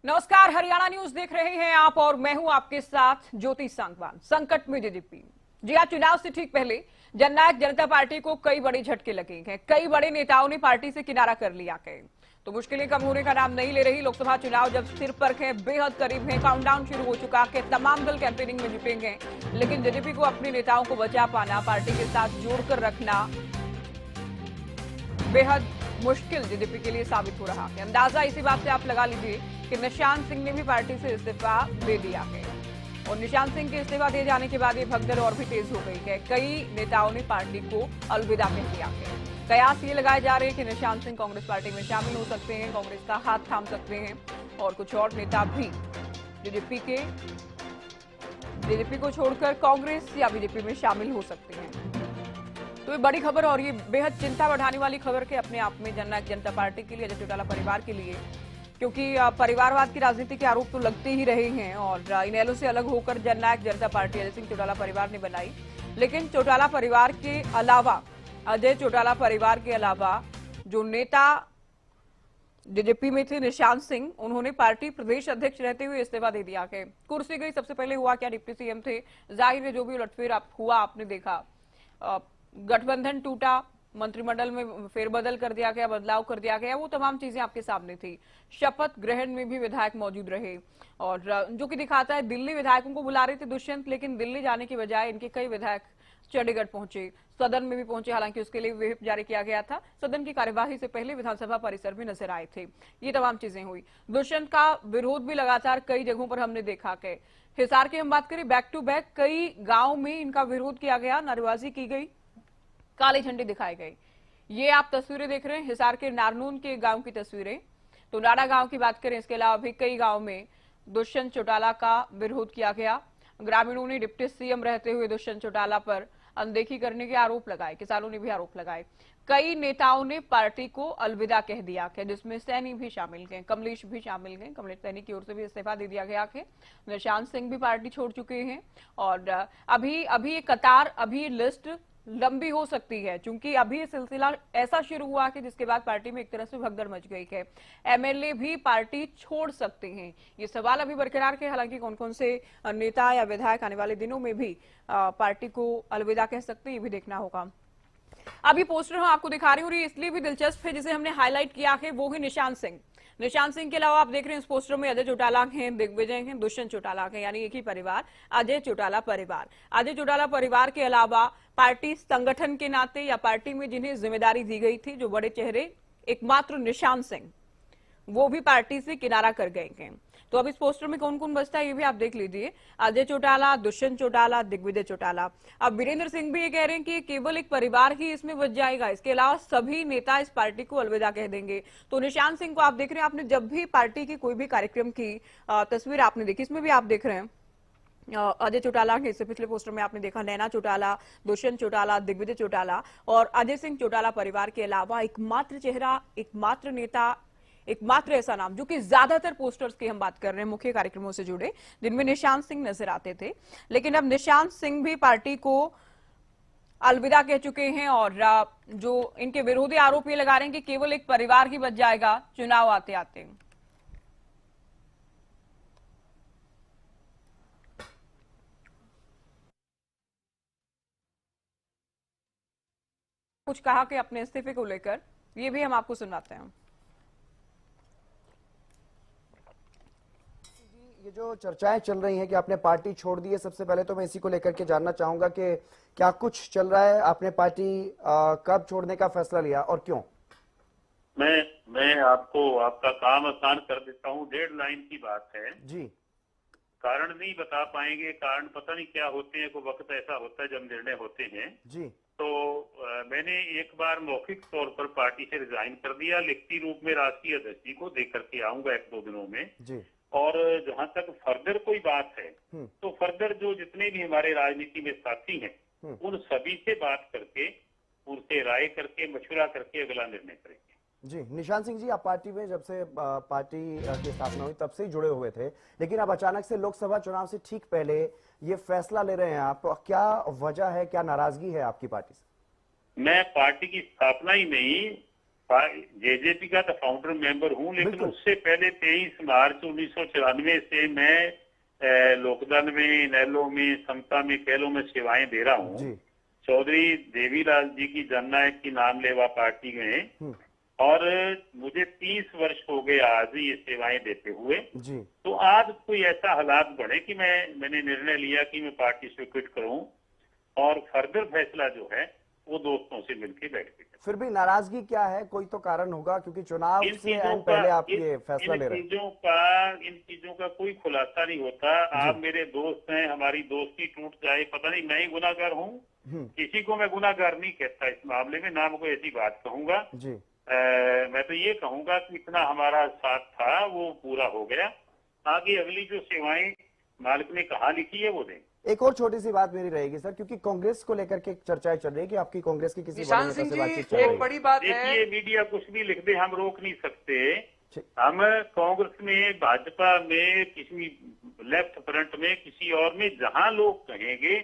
नमस्कार, हरियाणा न्यूज देख रहे हैं आप और मैं हूं आपके साथ ज्योति सांगवान। संकट में जेजेपी। जी हाँ, चुनाव से ठीक पहले जननायक जनता पार्टी को कई बड़े झटके लगे हैं। कई बड़े नेताओं ने पार्टी से किनारा कर लिया है, तो मुश्किलें कम होने का नाम नहीं ले रही। लोकसभा चुनाव जब सिर पर है, बेहद करीब है, काउंटडाउन शुरू हो चुका है, तमाम दल कैंपेनिंग में जुटेंगे, लेकिन जेजेपी को अपने नेताओं को बचा पाना, पार्टी के साथ जोड़कर रखना बेहद मुश्किल जेजेपी के लिए साबित हो रहा है। अंदाजा इसी बात से आप लगा लीजिए कि निशांत सिंह ने भी पार्टी से इस्तीफा दे दिया है और निशांत सिंह के इस्तीफा दिए जाने के बाद ये भगदड़ और भी तेज हो गई है। कई नेताओं ने पार्टी को अलविदा कह दिया है। कयास ये लगाए जा रहे हैं कि निशांत सिंह कांग्रेस पार्टी में शामिल हो सकते हैं, कांग्रेस का हाथ थाम सकते हैं और कुछ और नेता भी जेजेपी को छोड़कर कांग्रेस या बीजेपी में शामिल हो सकते हैं। तो ये बड़ी खबर और ये बेहद चिंता बढ़ाने वाली खबर के अपने आप में जननायक जनता पार्टी के लिए, अजय चौटाला परिवार के लिए, क्योंकि परिवारवाद की राजनीति के आरोप तो लगते ही रहे हैं और इनेलो से अलग होकर जननायक जनता पार्टी अजय सिंह चौटाला परिवार ने बनाई। लेकिन चौटाला परिवार के अलावा, अजय चौटाला परिवार के अलावा जो नेता जेजेपी में थे निशांत सिंह, उन्होंने पार्टी प्रदेश अध्यक्ष रहते हुए इस्तीफा दे दिया है। कुर्सी गई, सबसे पहले हुआ क्या, डिप्टी सीएम थे, जाहिर है जो भी उलटफेर हुआ आपने देखा, गठबंधन टूटा, मंत्रिमंडल में फेरबदल कर दिया गया, बदलाव कर दिया गया, वो तमाम चीजें आपके सामने थी। शपथ ग्रहण में भी विधायक मौजूद रहे और जो कि दिखाता है दिल्ली विधायकों को बुला रहे थे दुष्यंत, लेकिन दिल्ली जाने की बजाय इनके कई विधायक चंडीगढ़ पहुंचे, सदन में भी पहुंचे। हालांकि उसके लिए व्हिप जारी किया गया था, सदन की कार्यवाही से पहले विधानसभा परिसर में नजर आए थे। ये तमाम चीजें हुई। दुष्यंत का विरोध भी लगातार कई जगहों पर हमने देखा है। हिसार की हम बात करें, बैक टू बैक कई गांव में इनका विरोध किया गया, नारेबाजी की गई, काले झंडे दिखाए गए। ये आप तस्वीरें देख रहे हैं हिसार के नारनून के गांव की तस्वीरें। तो नाड़ा गांव की बात करें, इसके अलावा भी कई गांव में दुष्यंत चौटाला का विरोध किया गया। ग्रामीणों ने डिप्टी सीएम रहते हुए दुष्यंत चौटाला पर अनदेखी करने के आरोप लगाए, किसानों ने भी आरोप लगाए। कई नेताओं ने पार्टी को अलविदा कह दिया है, जिसमें सैनी भी शामिल गए, कमलेश भी शामिल गए। कमलेश सैनी की ओर से भी इस्तीफा दे दिया गया है। निशांत सिंह भी पार्टी छोड़ चुके हैं और अभी ये कतार, अभी लिस्ट लंबी हो सकती है, क्योंकि अभी ये सिलसिला ऐसा शुरू हुआ कि जिसके बाद पार्टी में एक तरह से भगदड़ मच गई है। एमएलए भी पार्टी छोड़ सकते हैं, ये सवाल अभी बरकरार है। हालांकि कौन कौन से नेता या विधायक आने वाले दिनों में भी पार्टी को अलविदा कह सकते हैं, ये भी देखना होगा। अभी पोस्टर हम आपको दिखा रही हूँ, इसलिए भी दिलचस्प है, जिसे हमने हाईलाइट किया है वो है निशांत सिंह। निशांत सिंह के अलावा आप देख रहे हैं इस पोस्टर में अजय चौटाला हैं, दिग्विजय हैं, दुष्यंत चौटाला हैं, यानी एक ही परिवार, अजय चौटाला परिवार। अजय चौटाला परिवार के अलावा पार्टी संगठन के नाते या पार्टी में जिन्हें जिम्मेदारी दी गई थी, जो बड़े चेहरे, एकमात्र निशांत सिंह, वो भी पार्टी से किनारा कर गए हैं। तो अब इस पोस्टर में कौन कौन बचता है ये भी आप देख लीजिए। अजय चौटाला, दुष्यंत चौटाला, दिग्विजय चौटाला। अब वीरेंद्र सिंह भी ये कह रहे हैं कि केवल एक परिवार ही इसमें बच जाएगा, इसके अलावा सभी नेता इस पार्टी को अलविदा कह देंगे। तो निशांत सिंह को आप देख रहे हैं, आपने जब भी पार्टी की कोई भी कार्यक्रम की तस्वीर आपने देखी, इसमें भी आप देख रहे हैं अजय चौटाला के, इससे पिछले पोस्टर में आपने देखा नैना चौटाला, दुष्यंत चौटाला, दिग्विजय चौटाला और अजय सिंह चौटाला परिवार के अलावा एकमात्र चेहरा, एकमात्र नेता, एकमात्र ऐसा नाम जो कि ज्यादातर पोस्टर्स की हम बात कर रहे हैं मुख्य कार्यक्रमों से जुड़े, जिनमें निशांत सिंह नजर आते थे। लेकिन अब निशांत सिंह भी पार्टी को अलविदा कह चुके हैं और जो इनके विरोधी आरोप ये लगा रहे हैं कि केवल एक परिवार ही बच जाएगा चुनाव आते आते। कुछ कहा कि अपने इस्तीफे को लेकर, ये भी हम आपको सुनाते हैं। ये जो चर्चाएं चल रही हैं कि आपने पार्टी छोड़ दी है, सबसे पहले तो मैं इसी को लेकर के जानना चाहूंगा कि क्या कुछ चल रहा है, आपने पार्टी कब छोड़ने का फैसला लिया और क्यों? मैं आपको आपका काम आसान कर देता हूँ। डेडलाइन की बात है जी। कारण नहीं बता पाएंगे, कारण पता नहीं क्या होते हैं, कोई वक्त ऐसा होता है जब निर्णय होते हैं जी। तो मैंने एक बार मौखिक तौर पर पार्टी से रिजाइन कर दिया, लिखती रूप में राष्ट्रीय अध्यक्ष जी को देकर के आऊंगा एक दो दिनों में जी। और जहां तक फर्दर कोई बात है तो फर्दर जो जितने भी हमारे राजनीति में साथी हैं उन सभी से बात करके, उनसे राय करके, मशवरा करके अगला निर्णय करेंगे। जी। निशांत सिंह जी, आप पार्टी में जब से पार्टी की स्थापना हुई तब से ही जुड़े हुए थे, लेकिन अब अचानक से लोकसभा चुनाव से ठीक पहले ये फैसला ले रहे हैं आप, क्या वजह है, क्या नाराजगी है आपकी पार्टी से? मैं पार्टी की स्थापना ही नहीं, जेजेपी का तो फाउंडर मेंबर हूं, लेकिन बिल्कुल। उससे पहले 23 मार्च 1994 से मैं लोकदल में, इनेलो में, समता में, खेलों में सेवाएं दे रहा हूं। जी। चौधरी देवीलाल जी की जननायक की नाम लेवा पार्टी में, और मुझे 30 वर्ष हो गए आज ये सेवाएं देते हुए। जी। तो आज कोई ऐसा हालात बढ़े कि मैंने निर्णय लिया कि मैं पार्टी से क्विट करूं, और फर्दर फैसला जो है वो दोस्तों से मिलकर बैठ के करें। फिर भी नाराजगी क्या है? कोई तो कारण होगा, क्योंकि चुनाव इन से चीजों आने का पहले आप ये फैसला ले रहे हैं। इन चीजों का कोई खुलासा नहीं होता। आप मेरे दोस्त हैं, हमारी दोस्ती टूट जाए, पता नहीं मैं ही गुनाहगार हूँ। किसी को मैं गुनाहगार नहीं कहता इस मामले में, ना मैं कोई ऐसी बात कहूंगा। जी। मैं तो ये कहूंगा कि इतना हमारा साथ था वो पूरा हो गया। आगे अगली जो सेवाएं मालिक ने कहा लिखी है वो दें। एक और छोटी सी बात मेरी रहेगी सर, क्योंकि कांग्रेस को लेकर के चर्चाएं चल रही है कि आपकी कांग्रेस की किसी बड़े निशान नेता सिंह से जी, बातचीत चल रही एक है। बड़ी बात है। देखिए, मीडिया कुछ भी लिख दे, हम रोक नहीं सकते। ठीक। हम कांग्रेस में, भाजपा में, किसी लेफ्ट फ्रंट में, किसी और में, जहां लोग कहेंगे